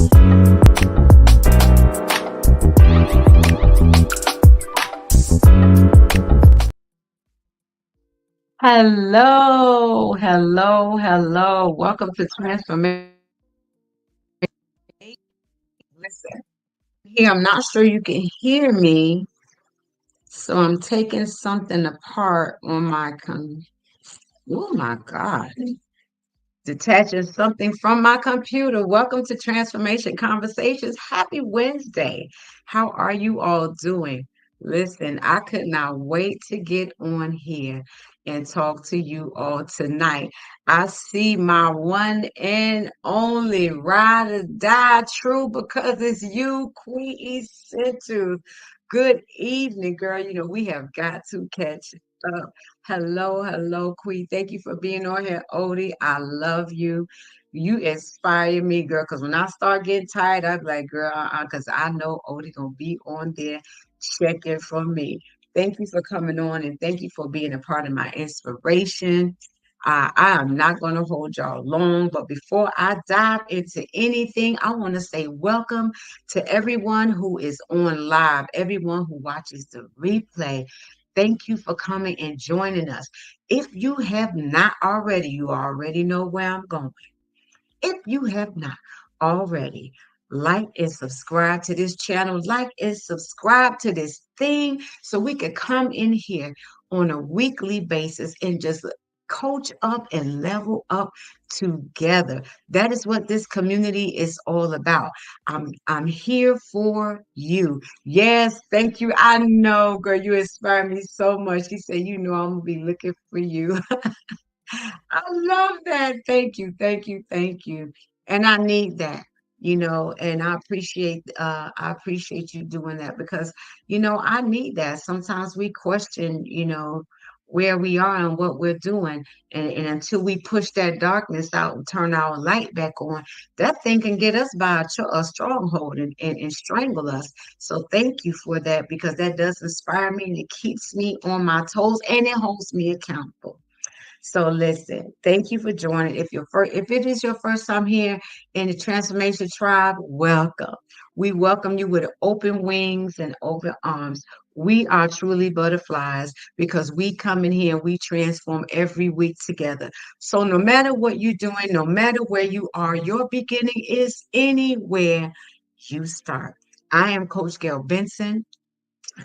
Hello, hello, hello. Welcome to Transformation. Listen, here, I'm not sure you can hear me, so I'm taking something apart on oh my God, detaching something from my computer. Welcome to Transformation Conversations. Happy Wednesday. How are you all doing? Listen, I could not wait to get on here and talk to you all tonight. I see my one and only ride or die true because it's you, Queen Essentials. Good evening, girl. You know, we have got to catch up. Hello, hello, Queen. Thank you for being on here, Odie. I love you. You inspire me, girl. Because when I start getting tired, I'm like, girl, because I know Odie gonna be on there checking for me. Thank you for coming on, and thank you for being a part of my inspiration. I am not going to hold y'all long, but before I dive into anything, I want to say welcome to everyone who is on live, everyone who watches the replay. Thank you for coming and joining us. If you have not already, you already know where I'm going. If you have not already, like and subscribe to this channel, like and subscribe to this thing so we can come in here on a weekly basis and just coach up and level up together. That is what this community is all about. I'm here for you. Yes, thank you. I know, girl, you inspire me so much. She said, you know, I'm gonna be looking for you. I love that. Thank you, thank you, thank you. And I need that, and I appreciate you doing that because I need that. Sometimes we question, where we are and what we're doing. And until we push that darkness out and turn our light back on, that thing can get us by a stronghold and strangle us. So thank you for that because that does inspire me and it keeps me on my toes and it holds me accountable. So listen, thank you for joining. If it is your first time here in the Transformation Tribe, welcome. We welcome you with open wings and open arms. We are truly butterflies because we come in here and we transform every week together. So no matter what you're doing, no matter where you are, your beginning is anywhere you start. I am Coach Gail Benson.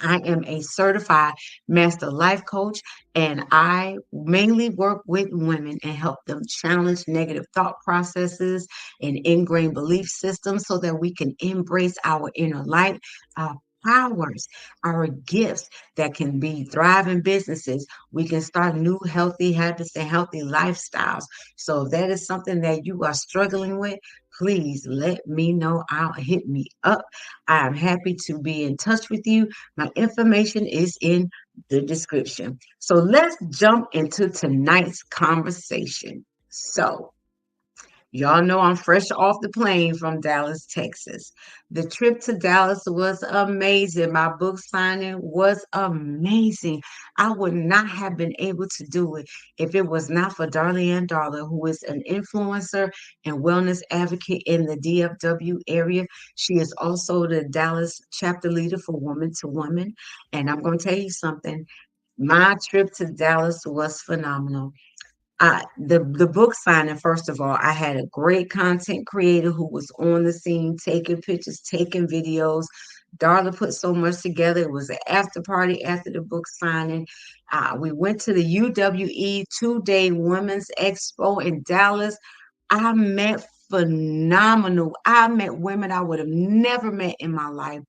I am a certified master life coach, and I mainly work with women and help them challenge negative thought processes and ingrained belief systems so that we can embrace our inner light, our powers, our gifts that can be thriving businesses. We can start new healthy habits and healthy lifestyles. So if that is something that you are struggling with, please let me know. I'll hit me up. I am happy to be in touch with you. My information is in the description. So let's jump into tonight's conversation. So, y'all know I'm fresh off the plane from Dallas, Texas. The trip to Dallas was amazing. My book signing was amazing. I would not have been able to do it if it was not for Darlene Darla, who is an influencer and wellness advocate in the DFW area. She is also the Dallas chapter leader for Woman to Woman. And I'm going to tell you something. My trip to Dallas was phenomenal. The book signing, first of all, I had a great content creator who was on the scene, taking pictures, taking videos. Darla put so much together. It was an after party after the book signing. We went to the UWE 2-day Women's Expo in Dallas. I met phenomenal. I met women I would have never met in my life,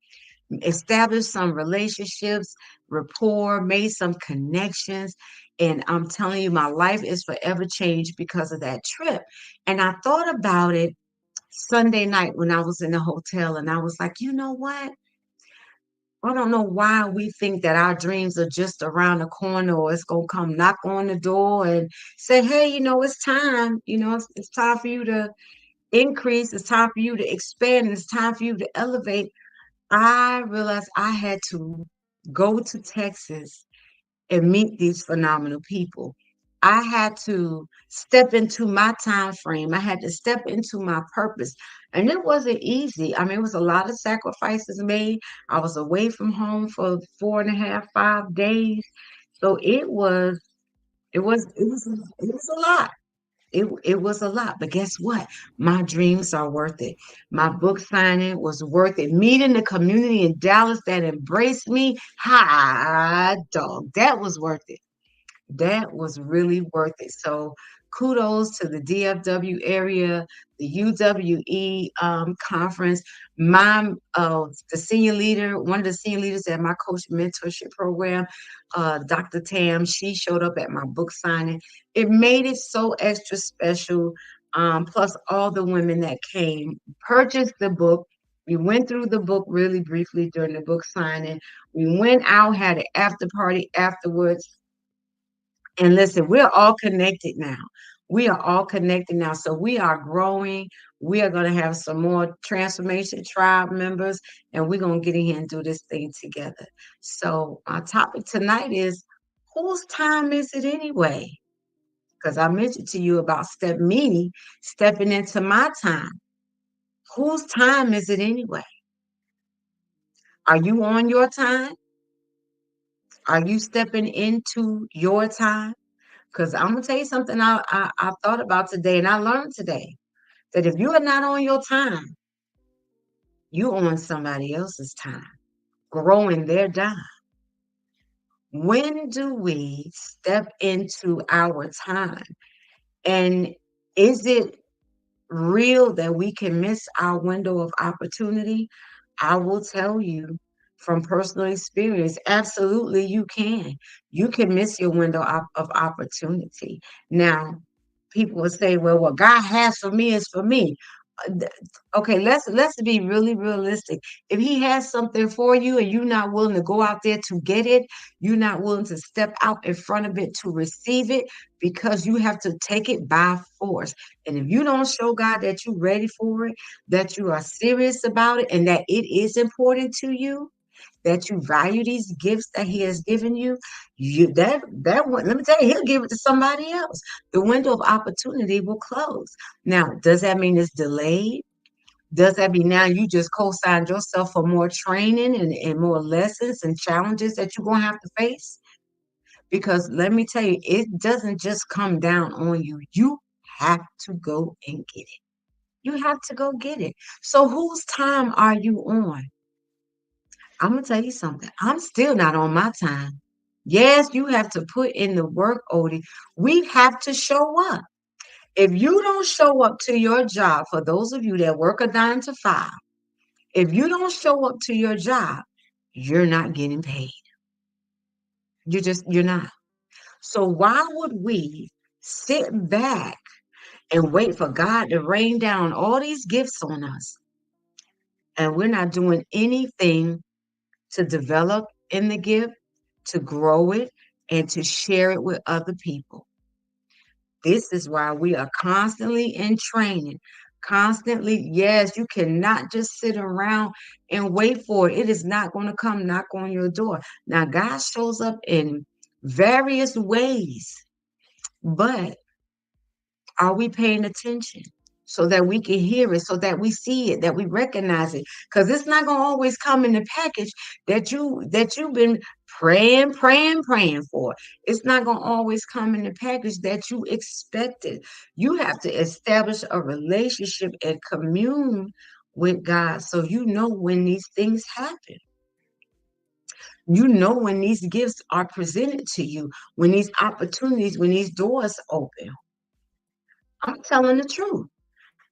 established some relationships, rapport, made some connections. And I'm telling you, my life is forever changed because of that trip. And I thought about it Sunday night when I was in the hotel, and I was like, you know what? I don't know why we think that our dreams are just around the corner or it's going to come knock on the door and say, hey, it's time. It's time for you to increase. It's time for you to expand. It's time for you to elevate. I realized I had to go to Texas and meet these phenomenal people. I had to step into my time frame. I had to step into my purpose. And it wasn't easy. I mean, it was a lot of sacrifices made. I was away from home for 4.5, 5 days. So it was a lot. It was a lot, but guess what? My dreams are worth it. My book signing was worth it. Meeting the community in Dallas that embraced me, hot dog, that was worth it. That was really worth it. So kudos to the DFW area, the UWE conference. The senior leader, one of the senior leaders at my coach mentorship program, Dr. Tam, she showed up at my book signing. It made it so extra special. Plus all the women that came, purchased the book. We went through the book really briefly during the book signing. We went out, had an after party afterwards, and listen, we're all connected now. We are all connected now. So we are growing. We are going to have some more transformation tribe members, and we're going to get in here and do this thing together. So, our topic tonight is, whose time is it anyway? Because I mentioned to you about stepping into my time. Whose time is it anyway? Are you on your time? Are you stepping into your time? Because I'm gonna tell you something I thought about today and I learned today that if you are not on your time, you on somebody else's time, growing their dime. When do we step into our time? And is it real that we can miss our window of opportunity? I will tell you from personal experience, absolutely you can. You can miss your window of opportunity. Now, people will say, well, what God has for me is for me. Okay, let's be really realistic. If he has something for you and you're not willing to go out there to get it, you're not willing to step out in front of it to receive it, because you have to take it by force. And if you don't show God that you're ready for it, that you are serious about it, and that it is important to you, that you value these gifts that he has given you, that one, let me tell you, he'll give it to somebody else. The window of opportunity will close. Now, does that mean it's delayed? Does that mean now you just co-signed yourself for more training and more lessons and challenges that you're gonna have to face? Because let me tell you, it doesn't just come down on you. You have to go and get it. You have to go get it. So whose time are you on? I'm gonna tell you something. I'm still not on my time. Yes, you have to put in the work, Odie. We have to show up. If you don't show up to your job, for those of you that work a 9 to 5, if you don't show up to your job, you're not getting paid. You're not. So why would we sit back and wait for God to rain down all these gifts on us, and we're not doing anything to develop in the gift, to grow it, and to share it with other people? This is why we are constantly in training. Constantly, yes, you cannot just sit around and wait for it. It is not going to come knock on your door. Now, God shows up in various ways, but are we paying attention so that we can hear it, so that we see it, that we recognize it? Because it's not gonna always come in the package that you've been praying for. It's not gonna always come in the package that you expected. You have to establish a relationship and commune with God so you know when these things happen. You know when these gifts are presented to you, when these opportunities, when these doors open. I'm telling the truth.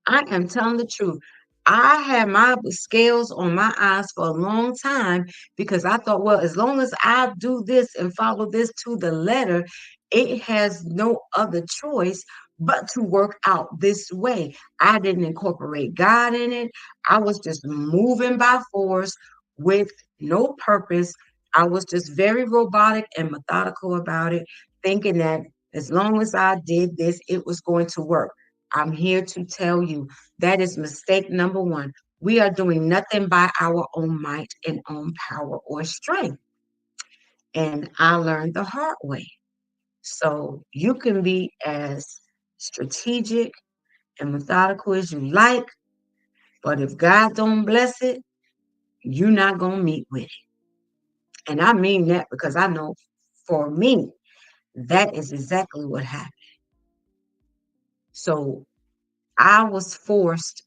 I am telling the truth. I had my scales on my eyes for a long time because I thought, well, as long as I do this and follow this to the letter, it has no other choice but to work out this way. I didn't incorporate God in it. I was just moving by force with no purpose. I was just very robotic and methodical about it, thinking that as long as I did this, it was going to work. I'm here to tell you that is mistake number one. We are doing nothing by our own might and own power or strength. And I learned the hard way. So you can be as strategic and methodical as you like, but if God don't bless it, you're not gonna meet with it. And I mean that because I know for me, that is exactly what happened. So I was forced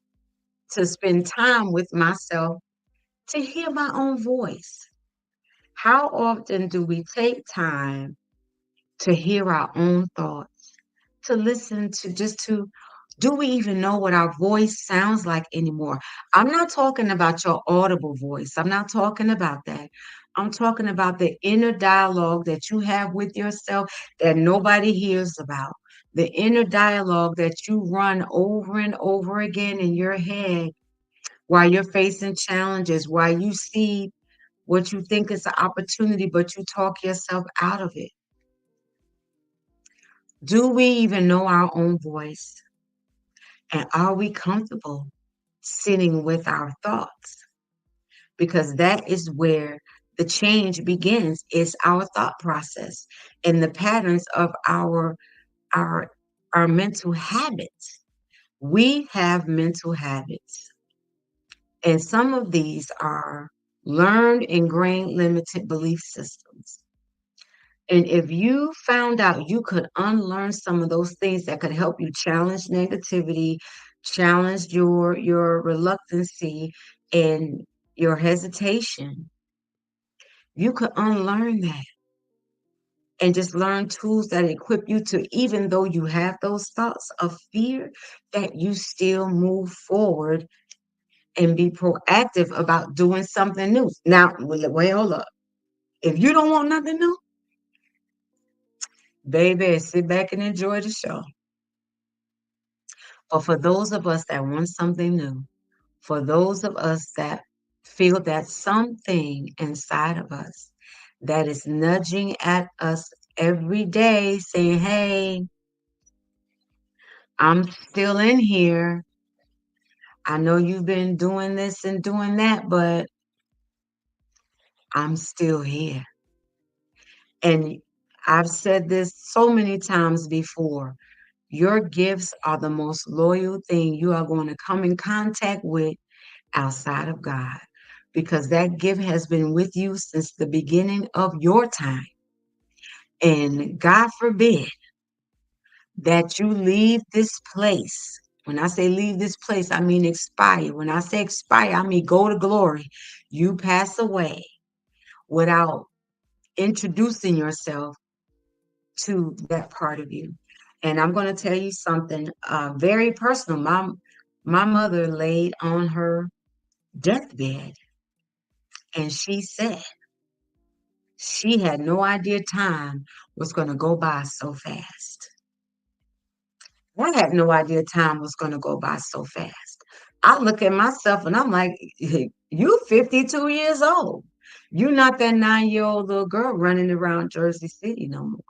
to spend time with myself to hear my own voice. How often do we take time to hear our own thoughts, to listen to just to do we even know what our voice sounds like anymore? I'm not talking about your audible voice. I'm not talking about that. I'm talking about the inner dialogue that you have with yourself that nobody hears about. The inner dialogue that you run over and over again in your head while you're facing challenges, while you see what you think is an opportunity, but you talk yourself out of it. Do we even know our own voice? And are we comfortable sitting with our thoughts? Because that is where the change begins, is our thought process and the patterns of our our mental habits. We have mental habits, and some of these are learned, ingrained, limited belief systems. And if you found out you could unlearn some of those things that could help you challenge negativity, challenge your reluctancy and your hesitation, you could unlearn that and just learn tools that equip you to, even though you have those thoughts of fear, that you still move forward and be proactive about doing something new. Now, wait, hold up. If you don't want nothing new, baby, sit back and enjoy the show. But for those of us that want something new, for those of us that feel that something inside of us that is nudging at us every day saying, hey, I'm still in here. I know you've been doing this and doing that, but I'm still here. And I've said this so many times before. Your gifts are the most loyal thing you are going to come in contact with outside of God, because that gift has been with you since the beginning of your time. And God forbid that you leave this place. When I say leave this place, I mean expire. When I say expire, I mean go to glory. You pass away without introducing yourself to that part of you. And I'm going to tell you something very personal. My mother laid on her deathbed and she said she had no idea time was going to go by so fast. I had no idea time was going to go by so fast. I look at myself and I'm like, you 52 years old. You're not that 9-year-old little girl running around Jersey City no more.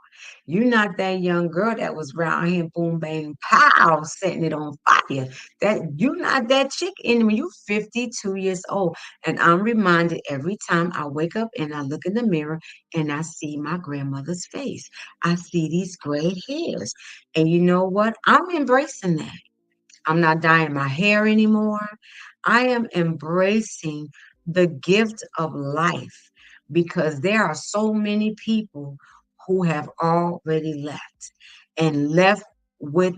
You're not that young girl that was around here, boom, bang, pow, setting it on fire. That you're not that chick anymore. You're 52 years old. And I'm reminded every time I wake up and I look in the mirror and I see my grandmother's face. I see these gray hairs. And you know what? I'm embracing that. I'm not dyeing my hair anymore. I am embracing the gift of life because there are so many people who have already left and left with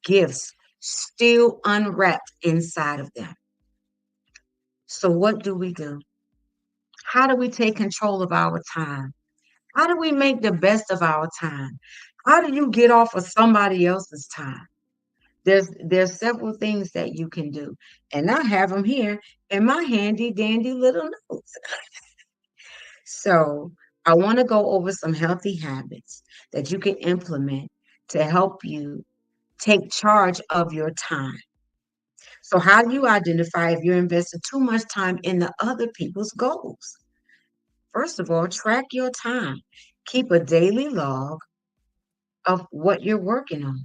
gifts still unwrapped inside of them. So, what do we do? How do we take control of our time? How do we make the best of our time? How do you get off of somebody else's time? There's several things that you can do, and I have them here in my handy dandy little notes. So I want to go over some healthy habits that you can implement to help you take charge of your time. So how do you identify if you're investing too much time in the other people's goals? First of all, track your time. Keep a daily log of what you're working on.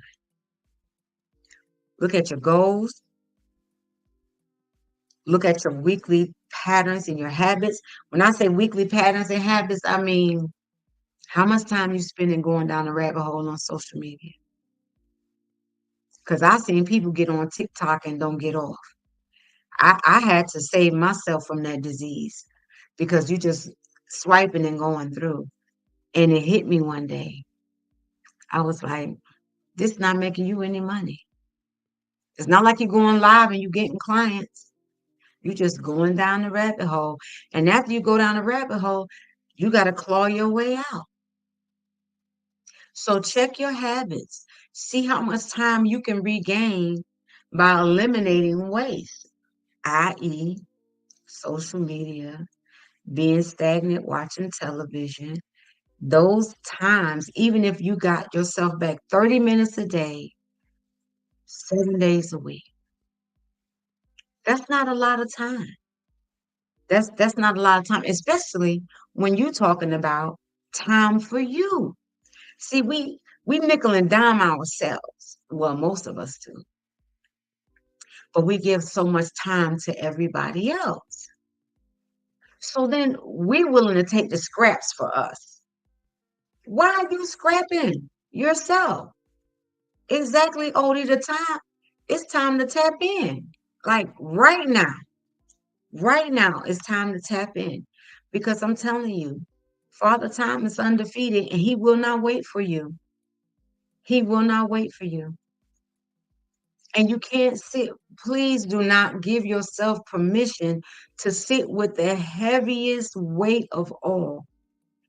Look at your goals. Look at your weekly patterns and your habits. When I say weekly patterns and habits, I mean How much time you spending going down the rabbit hole on social media? Because I've seen people get on TikTok and don't get off. I had to save myself from that disease because you just swiping and going through. And it hit me one day. I was like, this not making you any money. It's not like you're going live and you getting clients. You just going down the rabbit hole. And after you go down the rabbit hole, you got to claw your way out. So check your habits. See how much time you can regain by eliminating waste, i.e., social media, being stagnant, watching television. Those times, even if you got yourself back 30 minutes a day, 7 days a week, that's not a lot of time. That's not a lot of time, especially when you're talking about time for you. See, we nickel and dime ourselves. Well, most of us do, but we give so much time to everybody else. So then we're willing to take the scraps for us. Why are you scrapping yourself? Exactly, Odie, the time. It's time to tap in. Like right now. Right now, it's time to tap in. Because I'm telling you, Father Time is undefeated and he will not wait for you. He will not wait for you. And you can't sit. Please do not give yourself permission to sit with the heaviest weight of all.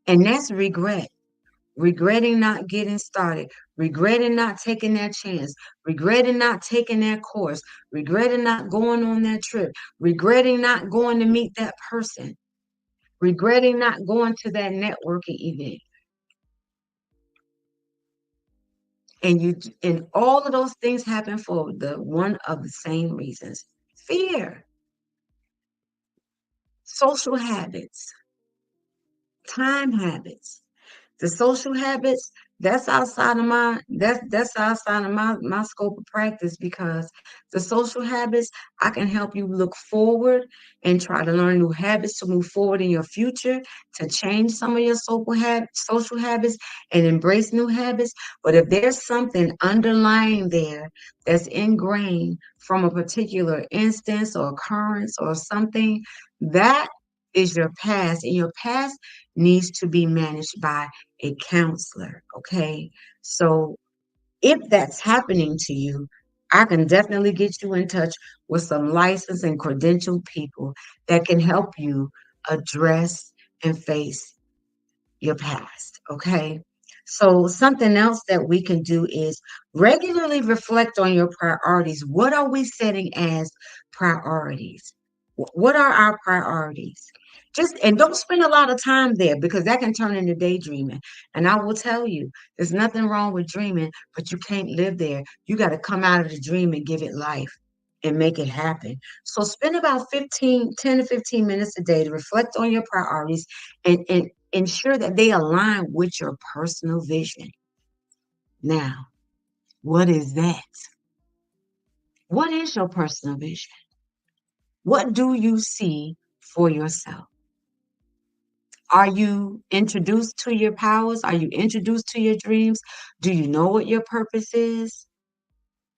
And that's regret. Regretting not getting started, regretting not taking that chance, regretting not taking that course, regretting not going on that trip, regretting not going to meet that person, regretting not going to that networking event. And all of those things happen for the one of the same reasons. Fear, social habits, time habits. The social habits, that's outside of my scope of practice because the social habits, I can help you look forward and try to learn new habits to move forward in your future, to change some of your social habits and embrace new habits. But if there's something underlying there that's ingrained from a particular instance or occurrence or something, that is your past, and your past needs to be managed by a counselor. Okay. So if that's happening to you, I can definitely get you in touch with some licensed and credentialed people that can help you address and face your past. Okay. So, something else that we can do is regularly reflect on your priorities. What are we setting as priorities? What are our priorities? Just and don't spend a lot of time there because that can turn into daydreaming. And I will tell you, there's nothing wrong with dreaming, but you can't live there. You got to come out of the dream and give it life and make it happen. So spend about 10 to 15 minutes a day to reflect on your priorities and ensure that they align with your personal vision. Now, what is that? What is your personal vision? What do you see for yourself? Are you introduced to your powers? Are you introduced to your dreams? Do you know what your purpose is?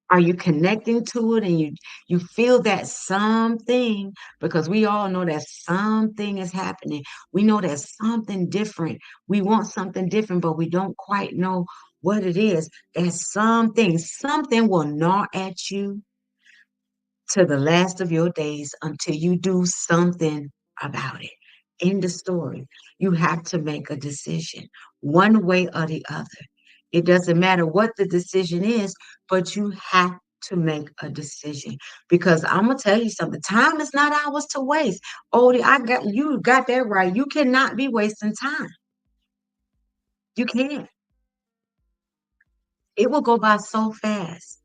Are you connecting to it and you feel that something because we all know that something is happening. We know that something different. We want something different, but we don't quite know what it is. There's something will gnaw at you to the last of your days until you do something about it. In the story, you have to make a decision one way or the other. It doesn't matter what the decision is, but you have to make a decision because I'm gonna tell you something. Time is not ours to waste. Odie, you got that right. You cannot be wasting time. You can't. It will go by so fast.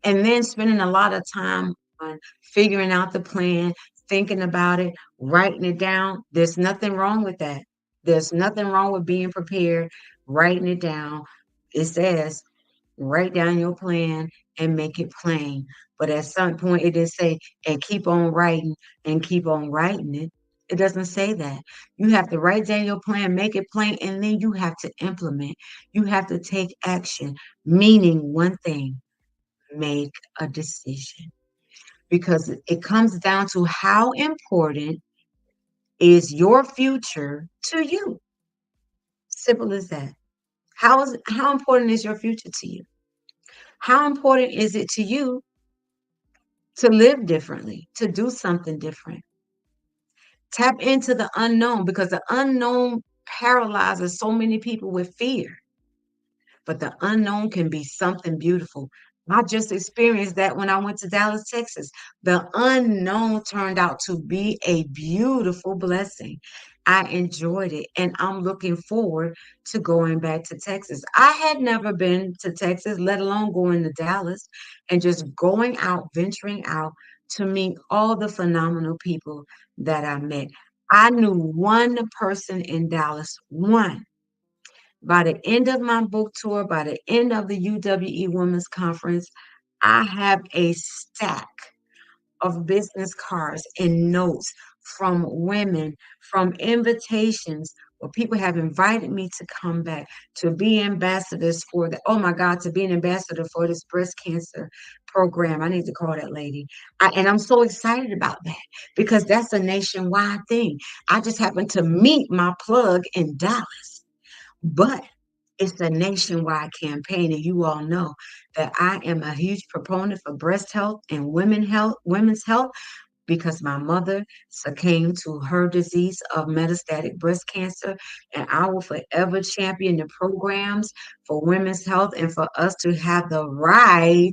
And then spending a lot of time on figuring out the plan, thinking about it, writing it down. There's nothing wrong with that. There's nothing wrong with being prepared, writing it down. It says, write down your plan and make it plain. But at some point, it did say, and keep on writing and keep on writing it. It doesn't say that. You have to write down your plan, make it plain, and then you have to implement. You have to take action, meaning one thing, make a decision. Because it comes down to how important is your future to you. Simple as that. How important is your future to you? How important is it to you to live differently, to do something different? Tap into the unknown because the unknown paralyzes so many people with fear. But the unknown can be something beautiful. I just experienced that when I went to Dallas, Texas. The unknown turned out to be a beautiful blessing. I enjoyed it, and I'm looking forward to going back to Texas. I had never been to Texas, let alone going to Dallas, and just going out, venturing out to meet all the phenomenal people that I met. I knew one person in Dallas, one. By the end of my book tour, by the end of the UWE Women's Conference, I have a stack of business cards and notes from women, from invitations where people have invited me to come back to be ambassadors for the, oh my God, to be an ambassador for this breast cancer program. I need to call that lady. And I'm so excited about that because that's a nationwide thing. I just happened to meet my plug in Dallas. But it's a nationwide campaign, and you all know that I am a huge proponent for breast health and women's health, because my mother succumbed to her disease of metastatic breast cancer, and I will forever champion the programs for women's health and for us to have the right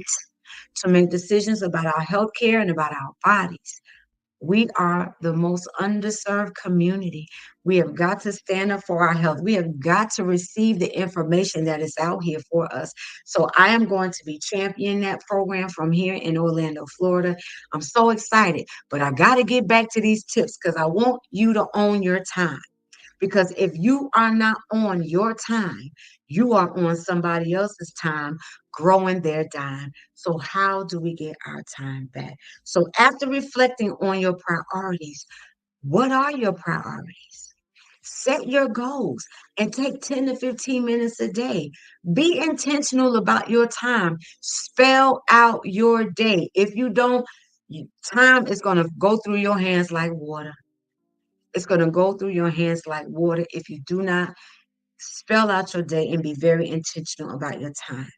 to make decisions about our health care and about our bodies. We are the most underserved community. We have got to stand up for our health. We have got to receive the information that is out here for us. So I am going to be championing that program from here in Orlando, Florida. I'm so excited, but I got to get back to these tips because I want you to own your time. Because if you are not on your time, you are on somebody else's time growing their dime. So, how do we get our time back? So, after reflecting on your priorities, what are your priorities? Set your goals and take 10 to 15 minutes a day. Be intentional about your time. Spell out your day. If you don't, time is going to go through your hands like water. It's going to go through your hands like water if you do not spell out your day and be very intentional about your time.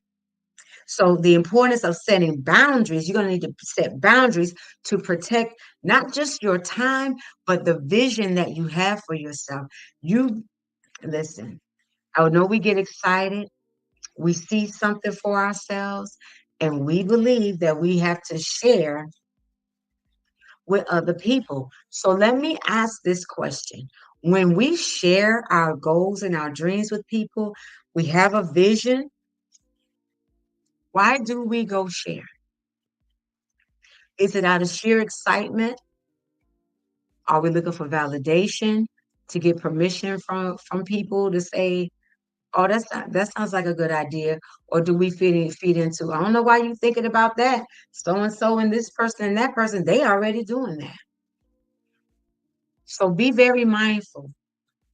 So, the importance of setting boundaries, you're going to need to set boundaries to protect not just your time, but the vision that you have for yourself. You listen, I know we get excited, we see something for ourselves, and we believe that we have to share with other people. So let me ask this question. When we share our goals and our dreams with people, we have a vision. Why do we go share? Is it out of sheer excitement? Are we looking for validation to get permission from people to say, "Oh, that sounds like a good idea," or do we feed into, "I don't know why you thinking about that. So and so and this person and that person, they already doing that." So be very mindful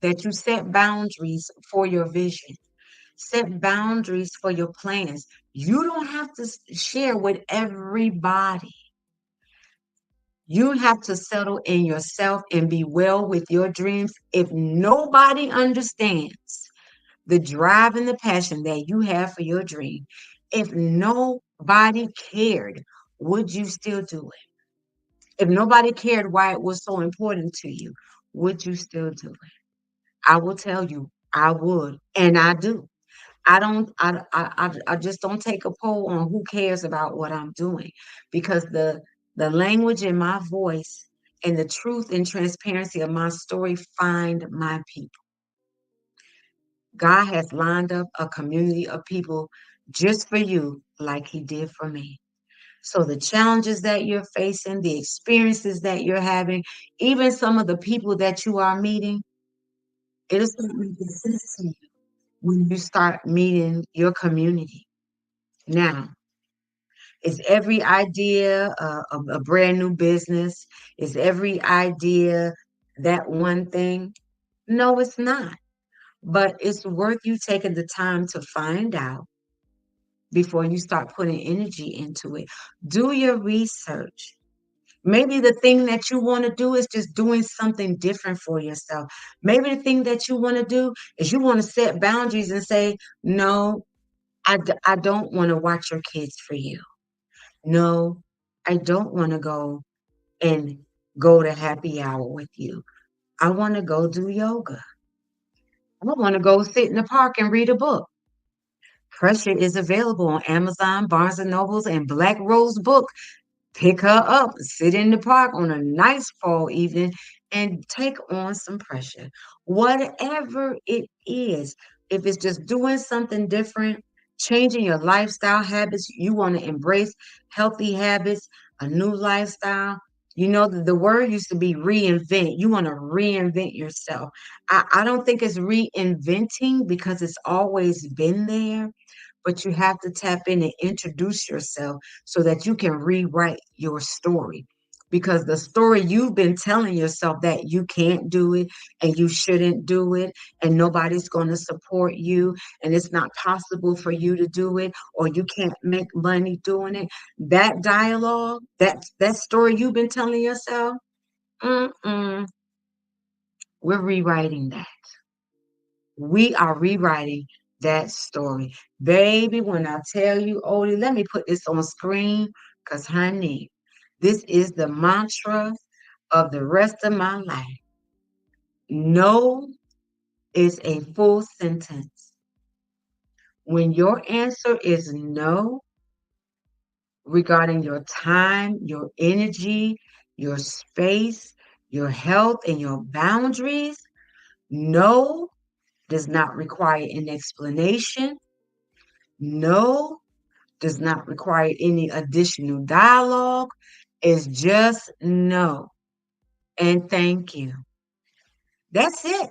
that you set boundaries for your vision. Set boundaries for your plans. You don't have to share with everybody. You have to settle in yourself and be well with your dreams. If nobody understands the drive and the passion that you have for your dream, if nobody cared, would you still do it? If nobody cared why it was so important to you, would you still do it? I will tell you, I would, and I do. I just don't take a poll on who cares about what I'm doing because the language in my voice and the truth and transparency of my story find my people. God has lined up a community of people just for you, like He did for me. So the challenges that you're facing, the experiences that you're having, even some of the people that you are meeting, it'll start making sense to you when you start meeting your community. Now, is every idea a brand new business? Is every idea that one thing? No, it's not. But it's worth you taking the time to find out before you start putting energy into it. Do your research. Maybe the thing that you want to do is just doing something different for yourself. Maybe the thing that you want to do is you want to set boundaries and say, no, I don't want to watch your kids for you. No, I don't want to and go to happy hour with you. I want to go do yoga. I want to go sit in the park and read a book. Pressure is available on Amazon, Barnes and Nobles, and Black Rose Book. Pick her up, sit in the park on a nice fall evening, and take on some pressure. Whatever it is, if it's just doing something different, changing your lifestyle habits, you want to embrace healthy habits, a new lifestyle. You know, the word used to be reinvent. You want to reinvent yourself. I don't think it's reinventing because it's always been there, but you have to tap in and introduce yourself so that you can rewrite your story. Because the story you've been telling yourself that you can't do it and you shouldn't do it and nobody's going to support you and it's not possible for you to do it or you can't make money doing it. That dialogue, that story you've been telling yourself, mm-mm, we're rewriting that. We are rewriting that story. Baby, when I tell you, Odie, let me put this on screen because, honey, this is the mantra of the rest of my life. No is a full sentence. When your answer is no regarding your time, your energy, your space, your health, and your boundaries, no does not require an explanation. No does not require any additional dialogue. It's just no and thank you. That's it.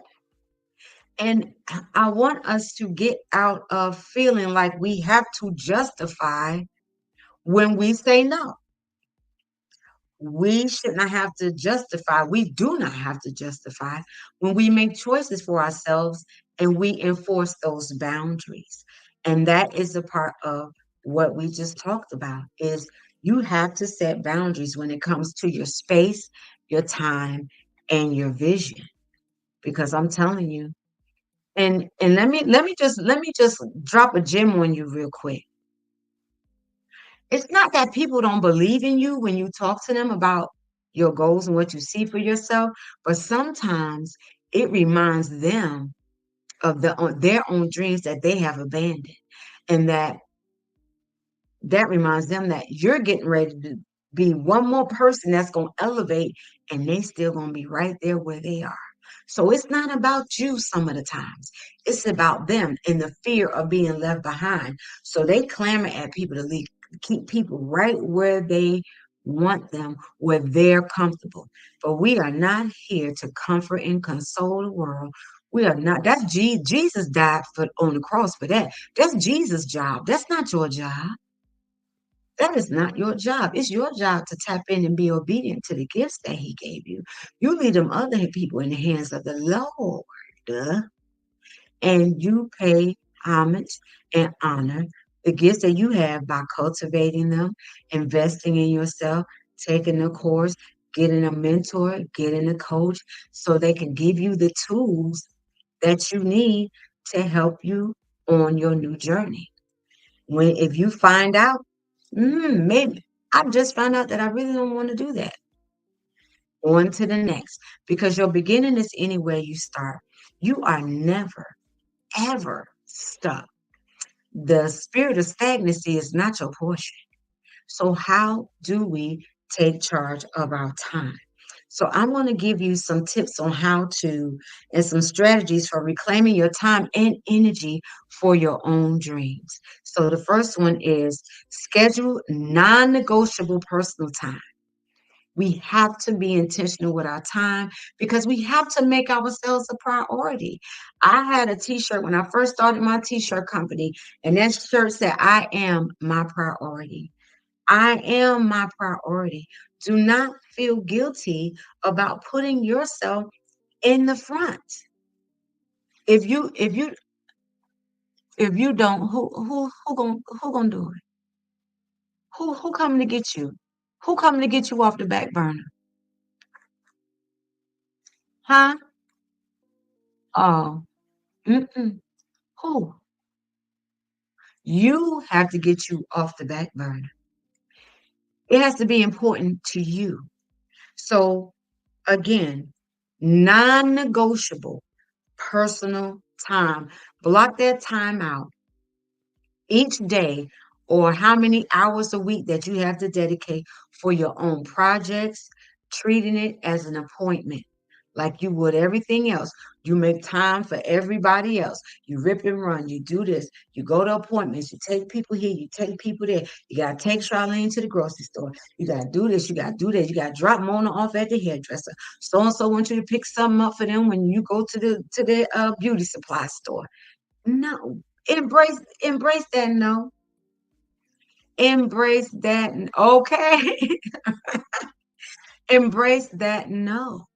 And I want us to get out of feeling like we have to justify when we say no. We should not have to justify. We do not have to justify when we make choices for ourselves and we enforce those boundaries. And that is a part of what we just talked about is you have to set boundaries when it comes to your space, your time, and your vision. Because I'm telling you, and let me just drop a gem on you real quick. It's not that people don't believe in you when you talk to them about your goals and what you see for yourself, but sometimes it reminds them of their own dreams that they have abandoned, and that reminds them that you're getting ready to be one more person that's going to elevate, and they still going to be right there where they are. So it's not about you some of the times. It's about them and the fear of being left behind. So they clamor at people to keep people right where they want them, where they're comfortable. But we are not here to comfort and console the world. We are not. Jesus died for on the cross for that. That's Jesus' job. That's not your job. That is not your job. It's your job to tap in and be obedient to the gifts that He gave you. You leave them other people in the hands of the Lord, and you pay homage and honor the gifts that you have by cultivating them, investing in yourself, taking a course, getting a mentor, getting a coach, so they can give you the tools that you need to help you on your new journey. When if you find out, maybe I just found out that I really don't want to do that. On to the next, because your beginning is anywhere you start. You are never, ever stuck. The spirit of stagnancy is not your portion. So, how do we take charge of our time? So, I'm going to give you some tips on how to and some strategies for reclaiming your time and energy for your own dreams. So, the first one is schedule non negotiable personal time. We have to be intentional with our time because we have to make ourselves a priority. I had a t shirt when I first started my t shirt company, and that shirt said, I am my priority. I am my priority. Do not feel guilty about putting yourself in the front. If you don't, who gonna do it? Who coming to get you? Who coming to get you off the back burner? Huh? Oh, mm-mm. Who? You have to get you off the back burner. It has to be important to you. So again, non-negotiable personal time. Block that time out each day or how many hours a week that you have to dedicate for your own projects, treating it as an appointment like you would everything else. You make time for everybody else. You rip and run. You do this. You go to appointments. You take people here. You take people there. You got to take Charlene to the grocery store. You got to do this. You got to do that. You got to drop Mona off at the hairdresser. So and so wants you to pick something up for them when you go to the beauty supply store. No, embrace that no. Embrace that. Okay. Embrace that no.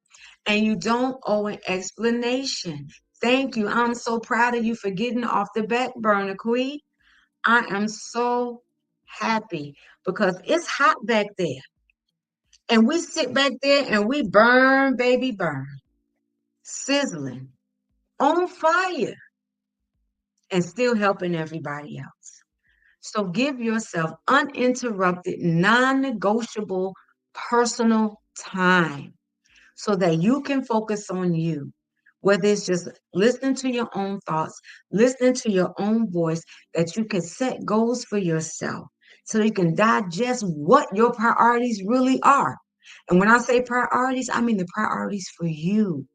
And you don't owe an explanation. Thank you. I'm so proud of you for getting off the back burner, Queen. I am so happy because it's hot back there. And we sit back there and we burn, baby, burn, sizzling, on fire, and still helping everybody else. So give yourself uninterrupted, non negotiable personal time so that you can focus on you. Whether it's just listening to your own thoughts, listening to your own voice, that you can set goals for yourself so you can digest what your priorities really are. And when I say priorities, I mean the priorities for you,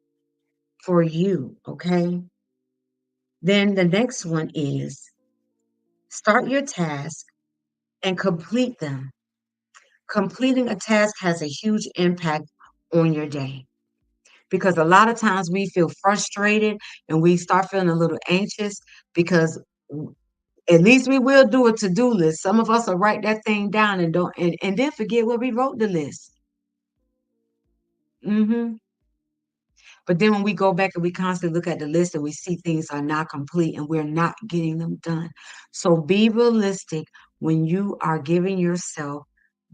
okay? Then the next one is start your task and complete them. Completing a task has a huge impact on your day because a lot of times we feel frustrated and we start feeling a little anxious because at least we will do a to-do list. Some of us will write that thing down and don't and then forget where we wrote the list. Hmm. But then when we go back and we constantly look at the list and we see things are not complete and we're not getting them done. So be realistic when you are giving yourself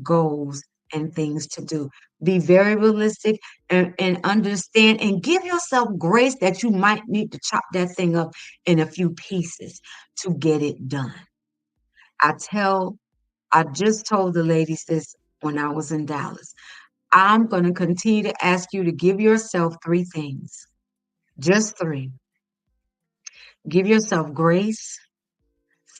goals and things to do. Be very realistic and understand and give yourself grace that you might need to chop that thing up in a few pieces to get it done. I tell, I just told the ladies this when I was in Dallas. I'm going to continue to ask you to give yourself three things, just three. Give yourself grace.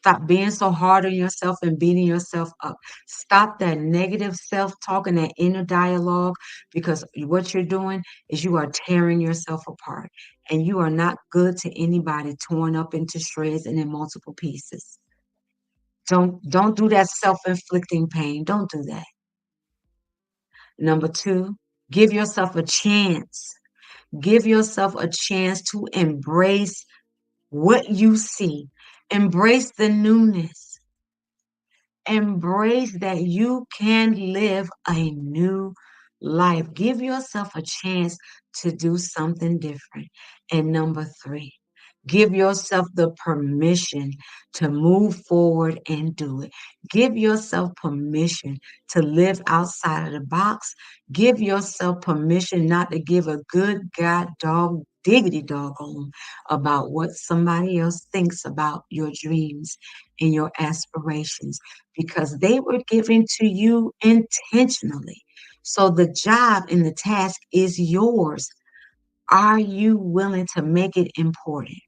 Stop being so hard on yourself and beating yourself up. Stop that negative self talk and that inner dialogue because what you're doing is you are tearing yourself apart and you are not good to anybody torn up into shreds and in multiple pieces. Don't do that self-inflicting pain. Don't do that. Number two, give yourself a chance. Give yourself a chance to embrace what you see. Embrace the newness. Embrace that you can live a new life. Give yourself a chance to do something different. And number three, give yourself the permission to move forward and do it. Give yourself permission to live outside of the box. Give yourself permission not to give a good God dog diggity doggone about what somebody else thinks about your dreams and your aspirations because they were given to you intentionally. So the job and the task is yours. Are you willing to make it important?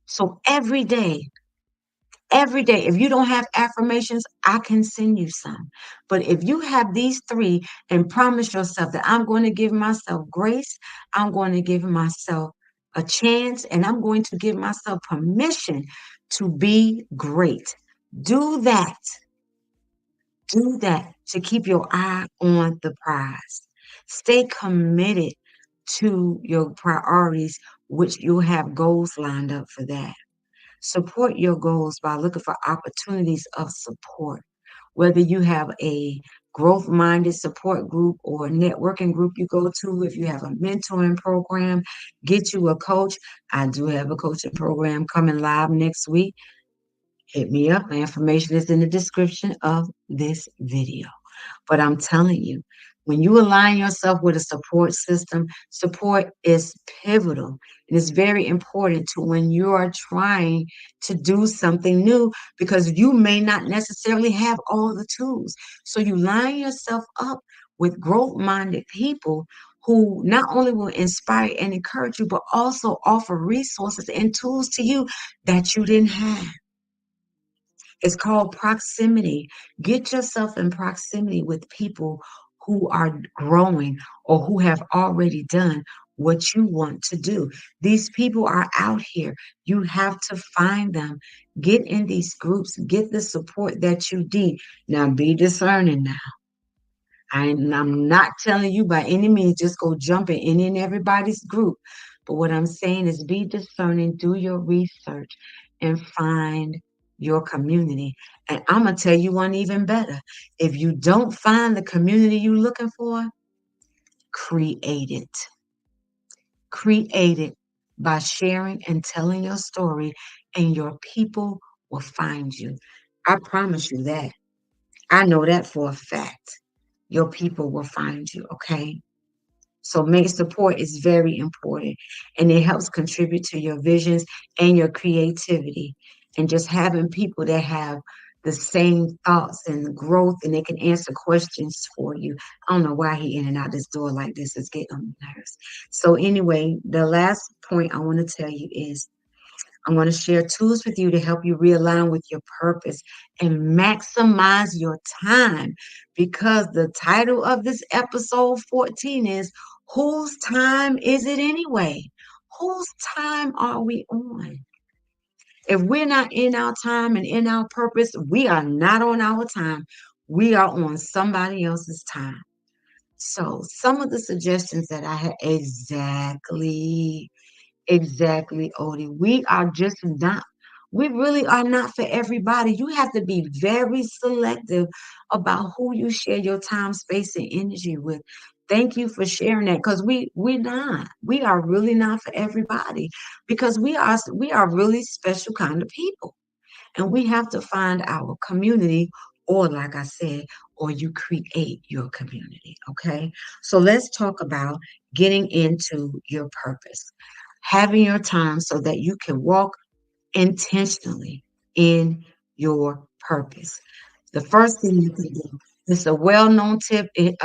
So every day, if you don't have affirmations, I can send you some. But if you have these three and promise yourself that I'm going to give myself grace, I'm going to give myself a chance, and I'm going to give myself permission to be great. Do that. Do that to keep your eye on the prize. Stay committed to your priorities, which you'll have goals lined up for that. Support your goals by looking for opportunities of support. Whether you have a growth minded support group or networking group you go to. If you have a mentoring program, get you a coach. I do have a coaching program coming live next week. Hit me up. My information is in the description of this video. But I'm telling you, when you align yourself with a support system, support is pivotal. And it's very important to when you are trying to do something new because you may not necessarily have all the tools. So you line yourself up with growth minded people who not only will inspire and encourage you, but also offer resources and tools to you that you didn't have. It's called proximity. Get yourself in proximity with people who are growing or who have already done what you want to do. These people are out here. You have to find them. Get in these groups, get the support that you need. Now, be discerning now. I'm not telling you by any means just go jump in any and everybody's group. But what I'm saying is be discerning, do your research, and find your community. And I'm going to tell you one even better. If you don't find the community you're looking for, create it. Create it by sharing and telling your story, and your people will find you. I promise you that. I know that for a fact. Your people will find you, okay? So make support is very important and it helps contribute to your visions and your creativity. And just having people that have the same thoughts and growth and they can answer questions for you. I don't know why he in and out this door like this. It's getting on my nerves. So anyway, the last point I want to tell you is I'm going to share tools with you to help you realign with your purpose and maximize your time because the title of this episode 14 is Whose Time Is It Anyway? Whose time are we on? If we're not in our time and in our purpose, we are not on our time. We are on somebody else's time. So, some of the suggestions that I had exactly, Odie. We really are not for everybody. You have to be very selective about who you share your time, space, and energy with. Thank you for sharing that because we're not. We are really not for everybody because we are really special kind of people. And we have to find our community, or like I said, or you create your community. Okay. So let's talk about getting into your purpose, having your time so that you can walk intentionally in your purpose. The first thing you can do, it's a well-known tip. It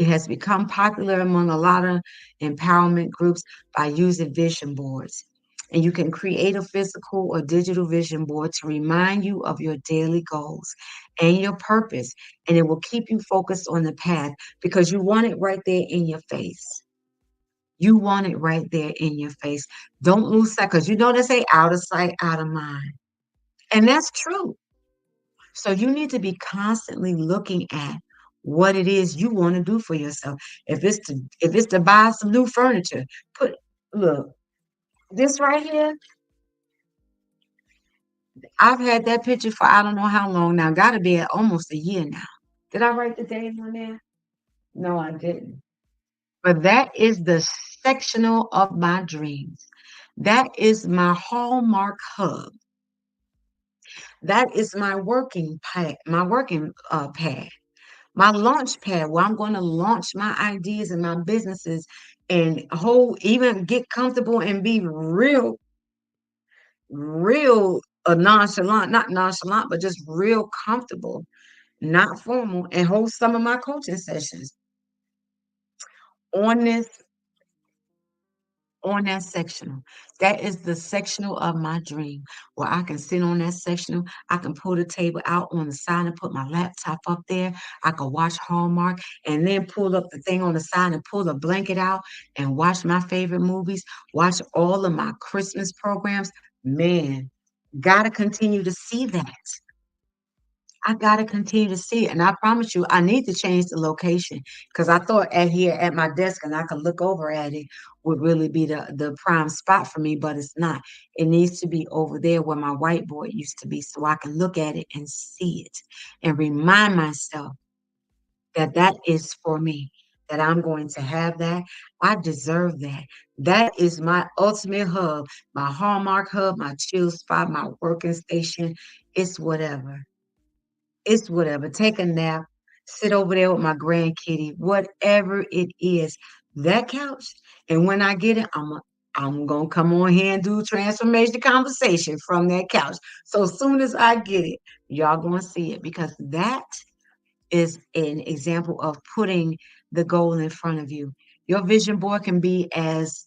has become popular among a lot of empowerment groups by using vision boards. And you can create a physical or digital vision board to remind you of your daily goals and your purpose. And it will keep you focused on the path because you want it right there in your face. You want it right there in your face. Don't lose sight because you know they say out of sight, out of mind. And that's true. So you need to be constantly looking at what it is you want to do for yourself. If it's to buy some new furniture, put look, this right here, I've had that picture for I don't know how long now. Gotta be at almost a year now. Did I write the date on there? No, I didn't. But that is the sectional of my dreams. That is my hallmark hub. That is my working pad, my launch pad where I'm going to launch my ideas and my businesses and even get comfortable and be real nonchalant, not nonchalant, but just real comfortable, not formal, and hold some of my coaching sessions on this on that sectional. That is the sectional of my dream where I can sit on that sectional. I can pull the table out on the side and put my laptop up there. I can watch Hallmark and then pull up the thing on the side and pull the blanket out and watch my favorite movies, watch all of my Christmas programs. Man, gotta continue to see that. I gotta continue to see it. And I promise you, I need to change the location because I thought at here at my desk and I could look over at it would really be the prime spot for me, but it's not. It needs to be over there where my whiteboard used to be so I can look at it and see it and remind myself. that is for me, that I'm going to have that. I deserve that. That is my ultimate hub, my hallmark hub, my chill spot, my working station. It's whatever. It's whatever. Take a nap, sit over there with my grandkitty, whatever it is. That couch. And when I get it, I'm gonna come on here and do transformation conversation from that couch. So as soon as I get it, y'all gonna see it because that is an example of putting the goal in front of you. Your vision board can be as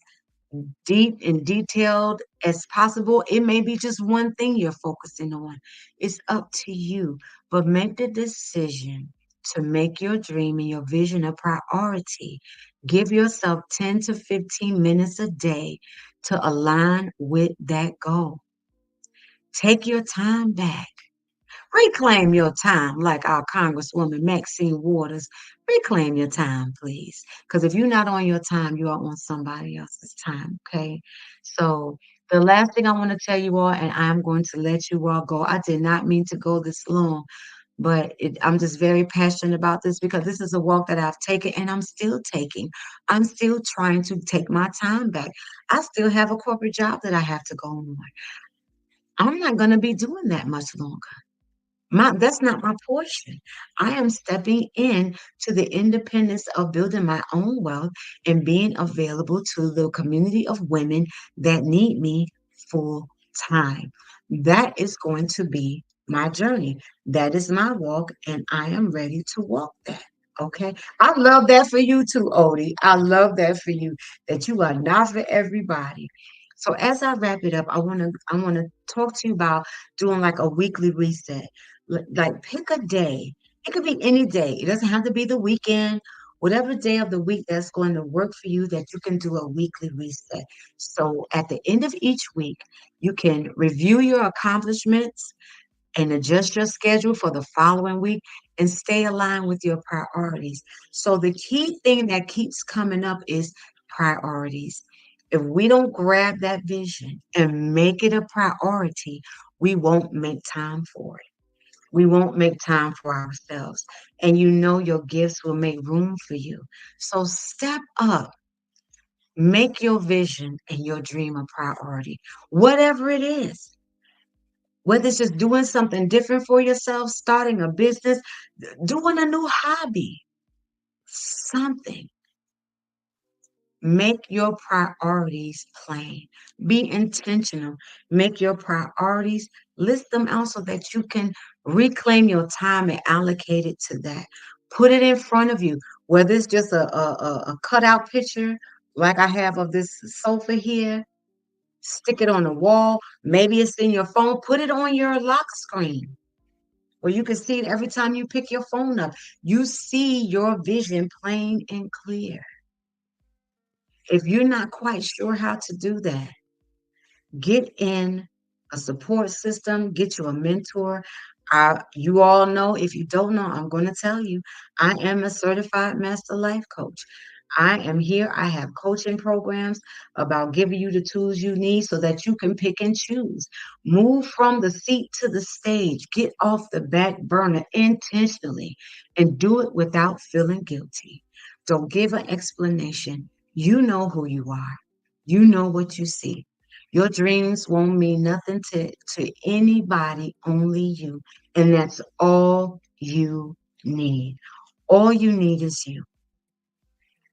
deep and detailed as possible. It may be just one thing you're focusing on. It's up to you. But make the decision to make your dream and your vision a priority. Give yourself 10 to 15 minutes a day to align with that goal. Take your time back. Reclaim your time, like our Congresswoman Maxine Waters. Reclaim your time, please. Because if you're not on your time, you are on somebody else's time. Okay. So the last thing I want to tell you all, and I'm going to let you all go. I did not mean to go this long, but I'm just very passionate about this because this is a walk that I've taken and I'm still taking. I'm still trying to take my time back. I still have a corporate job that I have to go on. I'm not going to be doing that much longer. That's not my portion. I am stepping in to the independence of building my own wealth and being available to the community of women that need me full time. That is going to be my journey. That is my walk, and I am ready to walk that. Okay. I love that for you too, Odie. I love that for you, that you are not for everybody. So as I wrap it up, I want to talk to you about doing like a weekly reset. Like pick a day. It could be any day. It doesn't have to be the weekend. Whatever day of the week that's going to work for you, that you can do a weekly reset. So at the end of each week, you can review your accomplishments and adjust your schedule for the following week and stay aligned with your priorities. So the key thing that keeps coming up is priorities. If we don't grab that vision and make it a priority, we won't make time for it. We won't make time for ourselves. And you know your gifts will make room for you. So step up, make your vision and your dream a priority, whatever it is. Whether it's just doing something different for yourself, starting a business, doing a new hobby, something. Make your priorities plain. Be intentional. Make your priorities, list them out so that you can reclaim your time and allocate it to that. Put it in front of you, whether it's just a cutout picture like I have of this sofa here, stick it on the wall. Maybe it's in your phone. Put it on your lock screen where you can see it every time you pick your phone up. You see your vision plain and clear. If you're not quite sure how to do that, get in a support system, get you a mentor. You all know, if you don't know, I'm going to tell you, I am a certified master life coach. I am here. I have coaching programs about giving you the tools you need so that you can pick and choose. Move from the seat to the stage. Get off the back burner intentionally and do it without feeling guilty. Don't give an explanation. You know who you are. You know what you see. Your dreams won't mean nothing to anybody, only you. And that's all you need. All you need is you.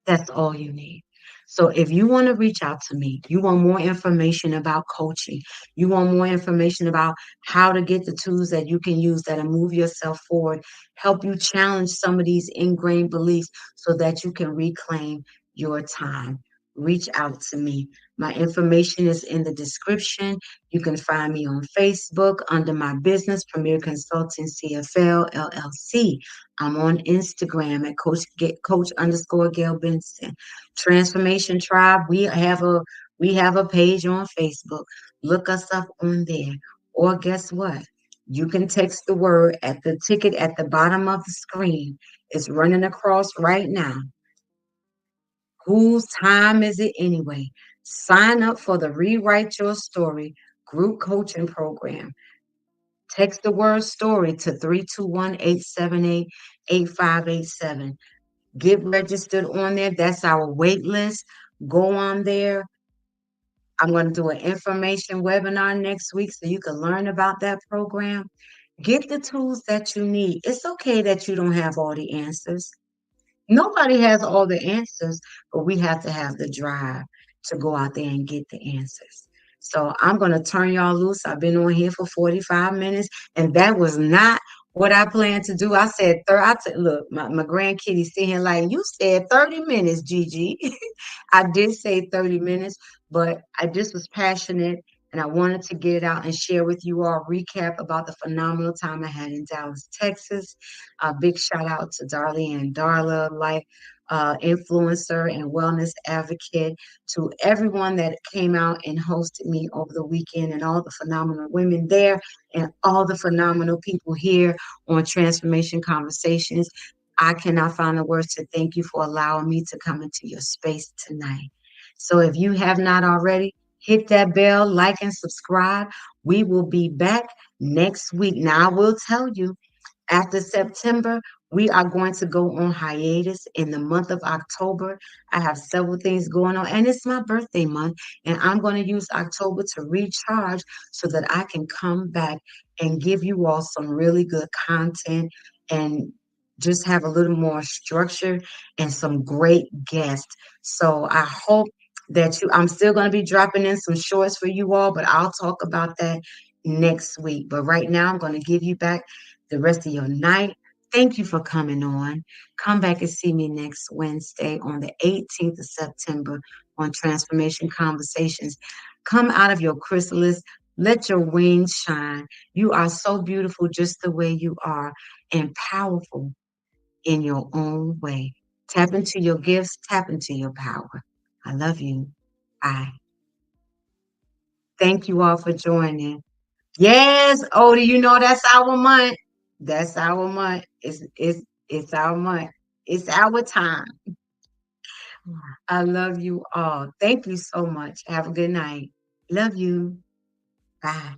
That's all you need. So if you want to reach out to me, you want more information about coaching, you want more information about how to get the tools that you can use that'll move yourself forward, help you challenge some of these ingrained beliefs so that you can reclaim your time. Reach out to me. My information is in the description. You can find me on Facebook under my business, Premier Consulting CFL LLC. I'm on Instagram at Coach underscore Gail Benson. Transformation Tribe. We have a page on Facebook. Look us up on there. Or guess what? You can text the word at the ticket at the bottom of the screen. It's running across right now. Whose time is it anyway? Sign up for the Rewrite Your Story group coaching program. Text the word story to 321-878. 8587. Get registered on there. That's our wait list. Go on there. I'm going to do an information webinar next week so you can learn about that program. Get the tools that you need. It's okay that you don't have all the answers. Nobody has all the answers, but we have to have the drive to go out there and get the answers. So I'm going to turn y'all loose. I've been on here for 45 minutes, and that was not what I planned to do. I said, look, my grandkitty sitting here like, you said 30 minutes, Gigi. I did say 30 minutes, but I just was passionate and I wanted to get it out and share with you all a recap about the phenomenal time I had in Dallas, Texas. A big shout out to Darlene and Darla, life influencer and wellness advocate, to everyone that came out and hosted me over the weekend, and all the phenomenal women there, and all the phenomenal people here on Transformation Conversations. I cannot find the words to thank you for allowing me to come into your space tonight. So if you have not already, hit that bell, like, and subscribe. We will be back next week. Now, I will tell you, after September, we are going to go on hiatus in the month of October. I have several things going on, and it's my birthday month, and I'm going to use October to recharge so that I can come back and give you all some really good content and just have a little more structure and some great guests. So I hope that I'm still going to be dropping in some shorts for you all, but I'll talk about that next week. But right now, I'm going to give you back the rest of your night. Thank you for coming on. Come back and see me next Wednesday on the 18th of September on Transformation Conversations. Come out of your chrysalis. Let your wings shine. You are so beautiful just the way you are, and powerful in your own way. Tap into your gifts, tap into your power. I love you. Bye. Thank you all for joining. Yes, Odie, you know that's our month. That's our month. It's our month. It's our time. I love you all. Thank you so much. Have a good night. Love you. Bye.